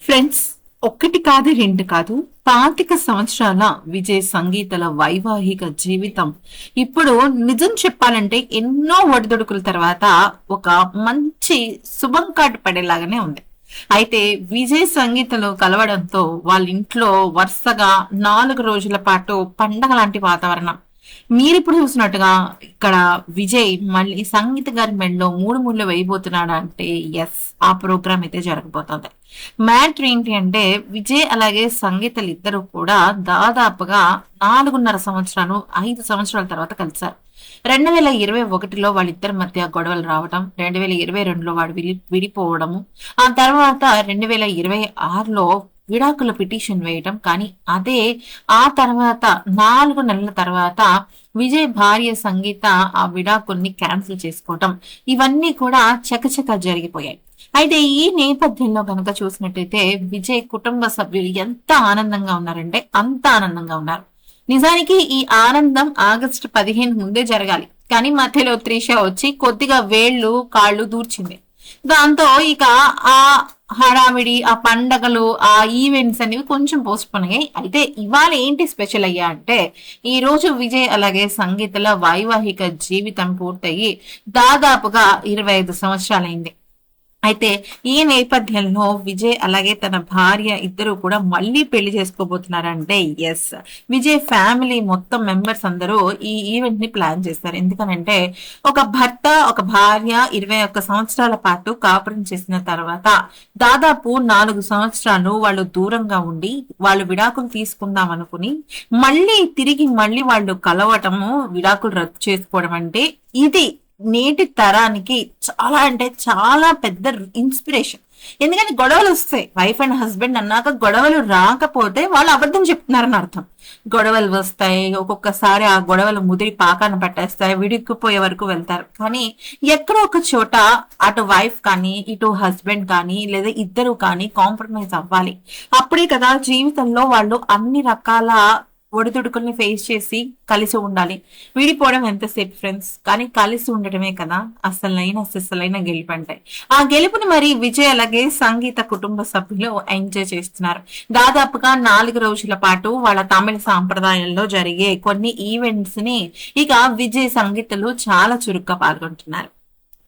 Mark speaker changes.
Speaker 1: Friends, ఒక్కటి కాదు రెండు కాదు 25 సంవత్సరాల విజయ్ సంగీతల వైవాహిక జీవితం ఇప్పుడు నిజం చెప్పాలంటే ఎన్నో ఒడిదుడుకుల తర్వాత ఒక మంచి శుభం కార్డు పడేలాగానే ఉంది. అయితే విజయ్ సంగీతలో కలవడంతో వాళ్ళ ఇంట్లో వరుసగా 4 రోజుల పాటు పండగ లాంటి వాతావరణం. మీరిప్పుడు చూసినట్టుగా ఇక్కడ విజయ్ మళ్ళీ సంగీత గారి మెడలో 3 ముళ్ళు వేయబోతున్నాడు అంటే ఎస్, ఆ ప్రోగ్రామ్ అయితే జరగబోతోంది. మ్యాటర్ ఏంటి అంటే విజయ్ అలాగే సంగీతలు ఇద్దరు కూడా దాదాపుగా 4.5 సంవత్సరాలు 5 సంవత్సరాల తర్వాత కలిశారు. 2021లో వాళ్ళిద్దరి మధ్య గొడవలు రావడం, 2022లో వాడు విడిపోవడము, ఆ తర్వాత 2026లో విడాకుల పిటిషన్ వేయటం. కానీ అదే ఆ తర్వాత 4 నెలల తర్వాత విజయ్ భార్య సంగీత ఆ విడాకుల్ని క్యాన్సిల్ చేసుకోవటం, ఇవన్నీ కూడా చకచకా జరిగిపోయాయి. అయితే ఈ నేపథ్యంలో కనుక చూసినట్టయితే విజయ్ కుటుంబ సభ్యులు ఎంత ఆనందంగా ఉన్నారంటే అంత ఆనందంగా ఉన్నారు. నిజానికి ఈ ఆనందం ఆగస్టు 15 ముందే జరగాలి, కానీ మధ్యలో త్రిష వచ్చి కొద్దిగా వేళ్ళు కాళ్ళు దూర్చింది. దాంతో ఇక ఆ హడావిడి, ఆ పండగలు, ఆ ఈవెంట్స్ అనేవి కొంచెం పోస్ట్ పోన్ అయ్యాయి. అయితే ఇవాళ ఏంటి స్పెషల్ అయ్యా అంటే ఈ రోజు విజయ్ అలాగే సంగీతల వైవాహిక జీవితం పూర్తయి దాదాపుగా 25 సంవత్సరాలైంది. అయితే ఈ నేపథ్యంలో విజయ్ అలాగే తన భార్య ఇద్దరు కూడా మళ్ళీ పెళ్లి చేసుకోబోతున్నారంటే ఎస్, విజయ్ ఫ్యామిలీ మొత్తం మెంబర్స్ అందరూ ఈ ఈవెంట్ ని ప్లాన్ చేస్తారు. ఎందుకనంటే ఒక భర్త ఒక భార్య 21 సంవత్సరాల పాటు కాపురం చేసిన తర్వాత దాదాపు 4 సంవత్సరాలు వాళ్ళు దూరంగా ఉండి వాళ్ళు విడాకులు తీసుకుందాం అనుకుని మళ్ళీ వాళ్ళు కలవటము, విడాకులు రద్దు చేసుకోవడం అంటే ఇది నేటి తరానికి చాలా అంటే చాలా పెద్ద ఇన్స్పిరేషన్. ఎందుకంటే గొడవలు వస్తాయి, వైఫ్ అండ్ హస్బెండ్ అన్నాక గొడవలు రాకపోతే వాళ్ళు అబద్ధం చెప్తున్నారని అర్థం. గొడవలు వస్తాయి, ఒక్కొక్కసారి ఆ గొడవలు ముదిరి పాకాన పట్టేస్తాయి, విడిక్కుపోయే వరకు వెళ్తారు. కానీ ఎక్కడో ఒక చోట అటు వైఫ్ కానీ ఇటు హస్బెండ్ కానీ లేదా ఇద్దరు కానీ కాంప్రమైజ్ అవ్వాలి. అప్పుడే కదా జీవితంలో వాళ్ళు అన్ని రకాల ఒడిదుడుకుల్ని ఫేస్ చేసి కలిసి ఉండాలి. విడిపోవడం ఎంతసేపు ఫ్రెండ్స్, కానీ కలిసి ఉండటమే కదా అసలైన గెలుపు అంటే. ఆ గెలుపుని మరి విజయ్ అలాగే సంగీత కుటుంబ సభ్యులు ఎంజాయ్ చేస్తున్నారు. దాదాపుగా 4 రోజుల పాటు వాళ్ళ తమిళ సాంప్రదాయంలో జరిగే కొన్ని ఈవెంట్స్ ని ఇక విజయ్ సంగీతలు చాలా చురుగ్గా పాల్గొంటున్నారు.